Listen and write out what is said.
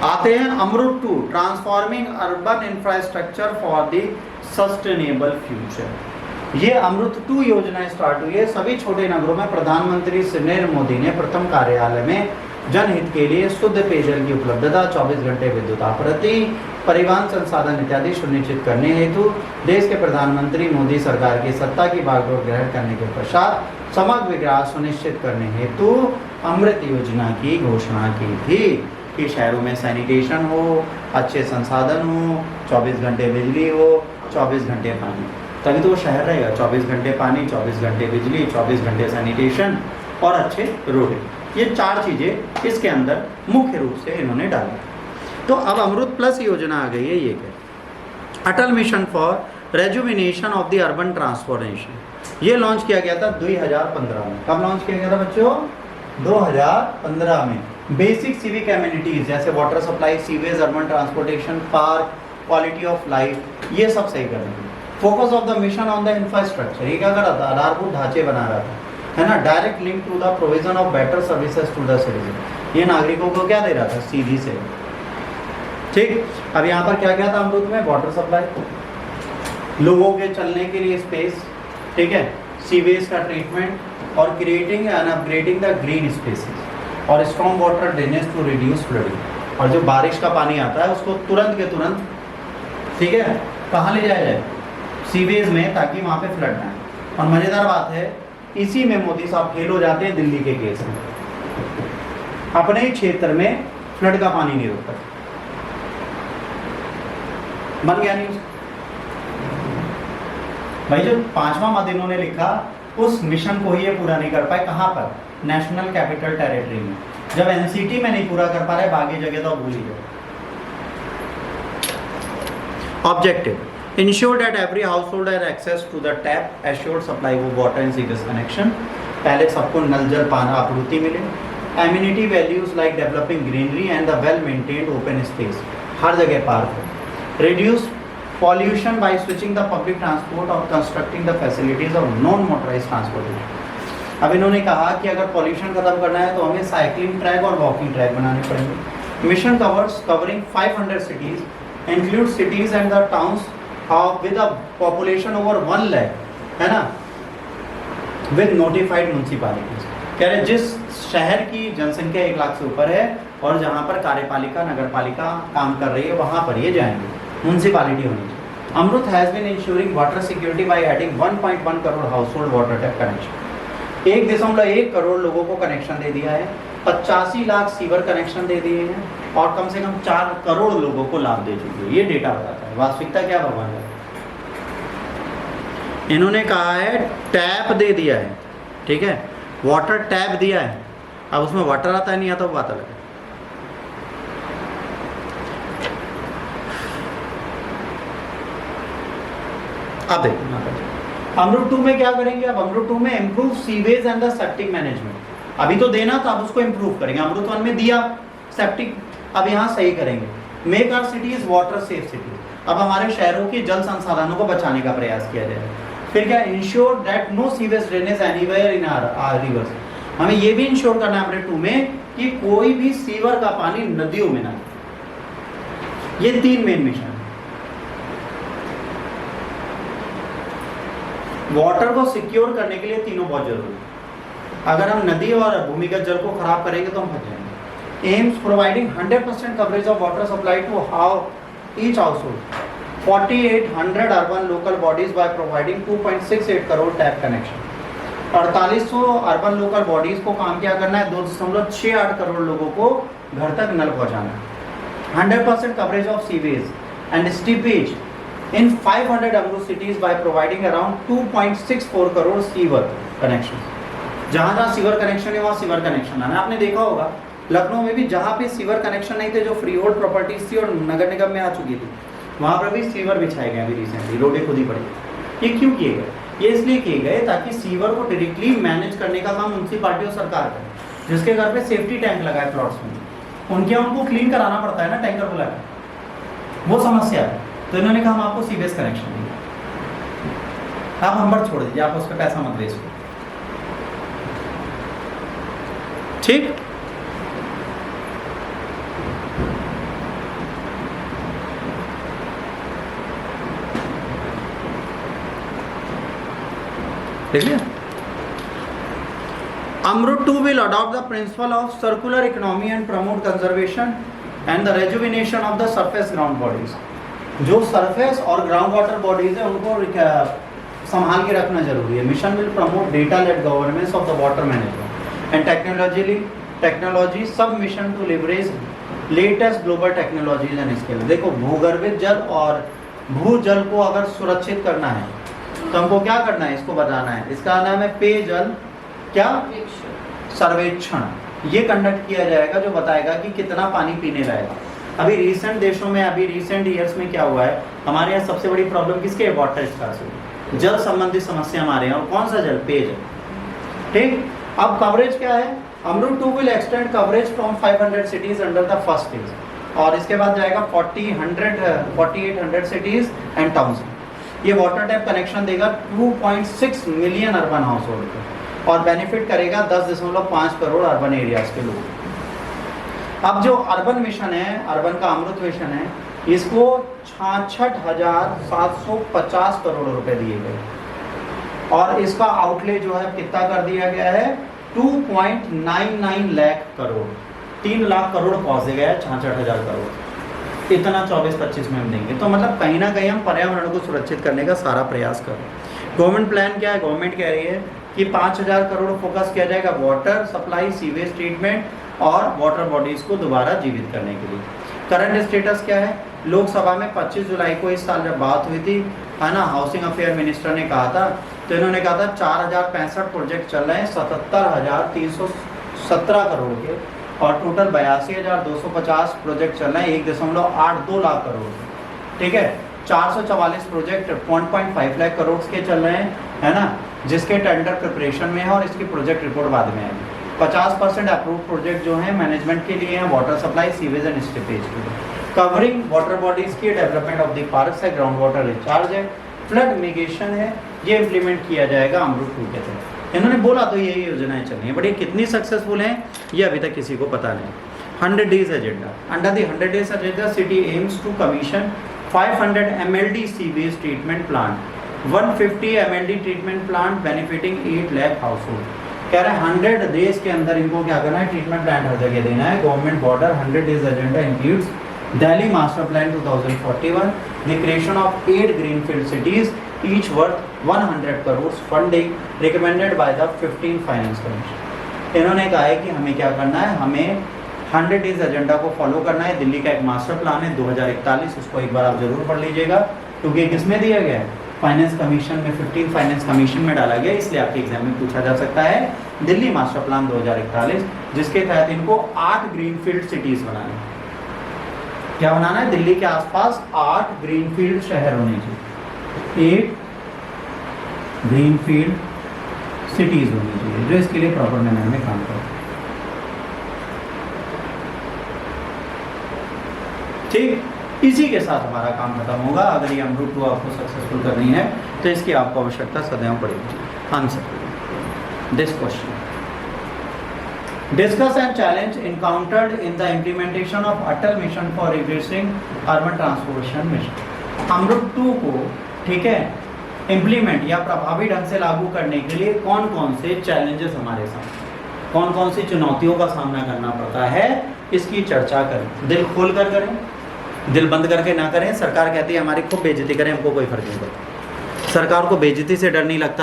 आते हैं अमृत 2, transforming urban infrastructure for the sustainable future. ये अमृत 2 योजना स्टार्ट हुई है सभी छोटे नगरों में। प्रधानमंत्री श्री नरेंद्र मोदी ने प्रथम कार्यालय में जनहित के लिए शुद्ध पेयजल की उपलब्धता, 24 घंटे विद्युत आपूर्ति, परिवहन संसाधन इत्यादि सुनिश्चित करने हेतु देश के प्रधानमंत्री मोदी सरकार की सत्ता की बागडोर ग्रहण करने के पश्चात समग्र विकास सुनिश्चित करने हेतु अमृत योजना की घोषणा की थी कि शहरों में सैनिटेशन हो, अच्छे संसाधन हो, 24 घंटे बिजली हो, 24 घंटे पानी, तभी तो वो शहर रहेगा। 24 घंटे पानी, 24 घंटे बिजली, 24 घंटे सैनिटेशन और अच्छे रोड। ये 4 चीज़ें इसके अंदर मुख्य रूप से इन्होंने डाली। तो अब अमृत प्लस योजना आ गई है। ये क्या? Atal mission for rejuvenation of the urban transformation. ये लॉन्च किया गया था 2015 में। कब लॉन्च किया गया था बच्चों? 2015 में। बेसिक सिविक एमिनिटीज जैसे water supply, sewage, urban transportation, park, quality of life, ये सब सही करेंगे। Focus of the mission on the infrastructure. ये क्या कर रहा था? आधारभूत ढांचे बना रहा था, है ना। Direct link to the provision of better services to the citizen. ये नागरिकों को क्या दे रहा था? सीधी से। ठीक। अब यहाँ पर क्या क्या था अमृत में? वाटर सप्लाई, लोगों के चलने के लिए स्पेस, ठीक है, सीवेज का ट्रीटमेंट और creating and upgrading the green spaces और strong water drainage to reduce flooding. और जो बारिश का पानी आता है उसको तुरंत के तुरंत, ठीक है, कहाँ ले जाया जाए? सीवेज में, ताकि वहाँ पे फ्लड ना आए। और मज़ेदार बात है, इसी में मोदी साहब फेल हो जाते हैं दिल्ली के केस में। अपने ही क्षेत्र में फ्लड का पानी नहीं रोकता। बन गया न्यूज भाई। जो 5वां मद इन्होंने लिखा उस मिशन को ही ये पूरा नहीं कर पाए। कहाँ पर? नेशनल कैपिटल टेरिटरी में। जब एनसीटी में नहीं पूरा कर पा रहे, बाकी जगह तो भूल ही जाओ। Objective: ensure that every household has access to the tap, assured supply of water and sewage connection। पहले सबको नल जल पानी आपूर्ति मिले। Amenity values like developing greenery and the well maintained open space, हर जगह पार्क हो। Reduce pollution by switching the public transport or constructing the facilities of non-motorized transportation। अब इन्होंने कहा कि अगर पॉल्यूशन खत्म करना है तो हमें साइकिलिंग ट्रैक और वॉकिंग ट्रैक बनाने पड़ेंगे। Mission covering 500 cities, include cities and the towns with a population over 1 lakh, है ना, with notified municipalities। कह रहे जिस शहर की जनसंख्या 1 लाख से ऊपर है और जहाँ पर कार्यपालिका, नगर पालिका काम कर रही है, वहाँ पर ये जाएंगे, म्यूनसिपालिटी होनी चाहिए। Amrut has been insuring water security by adding 1.1 crore household water tap connection. 1.1 crore लोगों को कनेक्शन दे दिया है। 85 लाख सीवर कनेक्शन दे दिए हैं और कम से कम 4 करोड़ लोगों को लाभ दे चुके हैं। ये डेटा बताता है। वास्तविकता क्या भगवान है? इन्होंने कहा है टैप दे दिया है, ठीक है, वाटर टैप दिया है। अब उसमें वाटर आता है नहीं आता, वो बात अलग है। अब देखिए अमृत 2 में क्या करेंगे? अब अमृत 2 में improve sewage and the septic management. अभी तो देना था, अब उसको इम्प्रूव करेंगे। अमृत 1 में दिया सेप्टिक, अब यहाँ सही करेंगे। Make our cities water safe city. अब हमारे शहरों के जल संसाधनों को बचाने का प्रयास किया जाए। फिर क्या? Ensure that no sewage drainage anywhere in our rivers. हमें ये भी इंश्योर करना है अमृत 2 में कि कोई भी सीवर का पानी नदियों में ना। ये 3 मेन मिशन। वाटर को सिक्योर करने के लिए तीनों बहुत जरूरी है। अगर हम नदी और भूमिगत जल को खराब करेंगे तो हम फंस जाएंगे। Aims providing 100% coverage of water supply to each household, 4800 urban local bodies by providing 2.68 crore tap connection. 4800 urban local bodies को काम क्या करना है? 2.68 करोड़ लोगों को घर तक नल पहुंचाना है। 100% coverage of sewage and septage in 500 Amrut cities by providing around 2.64 crore sewer connection. जहाँ सीवर कनेक्शन है वहाँ सीवर कनेक्शन आना। आपने देखा होगा लखनऊ में भी जहाँ पे सीवर कनेक्शन नहीं थे, जो फ्री होल्ड प्रॉपर्टीज थी और नगर निगम में आ चुकी थी, वहाँ पर भी सीवर बिछाए गए अभी रिसेंटली, रोडें खुद ही पड़ी। ये क्यों किए गए? ये इसलिए किए गए ताकि सीवर को डायरेक्टली मैनेज करने का काम म्यूनसिपालिटी और सरकार करे। जिसके घर पे सेफ्टी टैंक लगा है प्लॉट्स में, उनके उनको क्लीन कराना पड़ता है ना टैंकर बुला के, वो समस्या है। तो इन्होंने कहा हम आपको सीवेज कनेक्शन देंगे, आप हम पर छोड़ दीजिए, आप उस पर पैसा मत वेस्ट करो। ठीक। ठीक है। अमृत 2 will adopt the principle of circular economy and promote conservation and the rejuvenation of the surface ground bodies। जो सरफेस और ग्राउंड वाटर बॉडीज है उनको संभाल के रखना जरूरी है। Mission will promote data led governance of the water management and technology sub mission to leverage latest global technologies and skill. देखो, भूगर्भित जल और भूजल को अगर सुरक्षित करना है तो हमको क्या करना है, इसको बताना है। इसका नाम है पेयजल क्या सर्वेक्षण। ये कंडक्ट किया जाएगा जो बताएगा कि कितना पानी पीने लायक। अभी रिसेंट देशों में, अभी रिसेंट ईयर्स में क्या हुआ है, हमारे यहाँ सबसे बड़ी प्रॉब्लम किसके है, वाटर स्कार्सिटी, जल संबंधी समस्या हमारे यहाँ। और कौन सा जल, पेयजल। ठीक, अब कवरेज क्या है, अमृत 2 will extend coverage from 500 cities under the first phase और इसके बाद जाएगा 4800 सिटीज एंड टाउन्स। ये वाटर टैप कनेक्शन देगा 2.6 मिलियन अर्बन हाउस होल्ड को और बेनिफिट करेगा 10.5 करोड़ अर्बन एरियाज के लोग। अब जो अर्बन मिशन है, अर्बन का अमृत मिशन है, इसको 66,750 करोड़ रुपए दिए गए और इसका आउटले जो है कितना कर दिया गया है, 2.99 लाख करोड़, 3 लाख करोड़ पहुंच गया है 66,000 करोड़। इतना 24-25 में हम देंगे। तो मतलब कहीं ना कहीं हम पर्यावरण को सुरक्षित करने का सारा प्रयास कर रहे हैं। गवर्नमेंट प्लान क्या है, गवर्नमेंट कह रही है कि 5,000 करोड़ फोकस किया जाएगा वाटर सप्लाई, सीवेज ट्रीटमेंट और वाटर बॉडीज को दोबारा जीवित करने के लिए। करंट स्टेटस क्या है, लोकसभा में 25 जुलाई को इस साल जब बात हुई थी, है ना, हाउसिंग अफेयर मिनिस्टर ने कहा था, तो इन्होंने कहा था 4065 प्रोजेक्ट चल रहे हैं 77,317 करोड़ के और टोटल 82,250 प्रोजेक्ट चल रहे हैं 1.82 लाख करोड़। ठीक है, 444 प्रोजेक्ट 1.5 लाख करोड़ के चल रहे हैं, है ना, जिसके टेंडर प्रिपरेशन में है और इसकी प्रोजेक्ट रिपोर्ट बाद में आएगी। 50% अप्रूव प्रोजेक्ट जो है मैनेजमेंट के लिए हैं, वाटर सप्लाई, सीवेज एंड स्टिपेज के लिए। कवरिंग वाटर बॉडीज की डेवलपमेंट ऑफ द पार्क्स है, ग्राउंड वाटर रिचार्ज है, फ्लड मिटिगेशन है, ये इम्प्लीमेंट किया जाएगा अमृत 2 के तहत। इन्होंने बोला तो यही योजनाएं चल रही हैं, बट ये कितनी सक्सेसफुल हैं ये अभी तक किसी को पता नहीं। 100 days agenda, under the 100 days agenda city aims to commission 500 MLD sewage treatment plant, 150 MLD treatment plant benefiting 8 lakh household. कह रहे हैं 100 डेज के अंदर इनको क्या करना है, ट्रीटमेंट प्लांट हर जगह देना है। Government border 100 days agenda includes Delhi master plan 2041, the creation of 8 greenfield cities each worth 100 crore, funding recommended by the 15 finance commission. इन्होंने कहा है कि हमें क्या करना है, हमें 100 डेज एजेंडा को फॉलो करना है। दिल्ली का एक मास्टर प्लान है 2041, उसको एक बार आप जरूर पढ़ लीजिएगा क्योंकि किसमें दिया गया है, फाइनेंस कमीशन में, 15 फाइनेंस कमीशन में डाला गया, इसलिए आपके एग्जाम में पूछा जा सकता है। दिल्ली मास्टर प्लान 2041, जिसके तहत इनको 8 ग्रीनफील्ड सिटीज बनाना है। क्या बनाना है, दिल्ली के आसपास 8 ग्रीनफील्ड शहर होने चाहिए, 8 ग्रीनफील्ड सिटीज होनी चाहिए, जो इसके लिए प्रॉपर मैनर में काम करें। ठीक, इसी के साथ हमारा काम खत्म होगा। अगर ये अमृत 2 आपको सक्सेसफुल करनी है तो इसकी आपको आवश्यकता सदैव पड़ेगी। Answer this question, discuss and challenge encountered in the implementation of Atal mission for reducing urban transportation mission. Amrut 2 को, ठीक है, इम्प्लीमेंट या प्रभावी ढंग से लागू करने के लिए कौन कौन से चैलेंजेस हमारे सामने, कौन कौन सी चुनौतियों का सामना करना पड़ता है, इसकी चर्चा करें। दिल खोल कर करें, दिल बंद करके ना करें। सरकार कहती है हमारी खूब बेइज्जती करें, हमको कोई फर्क नहीं पड़ता। सरकार को बेइज्जती से डर नहीं लगता।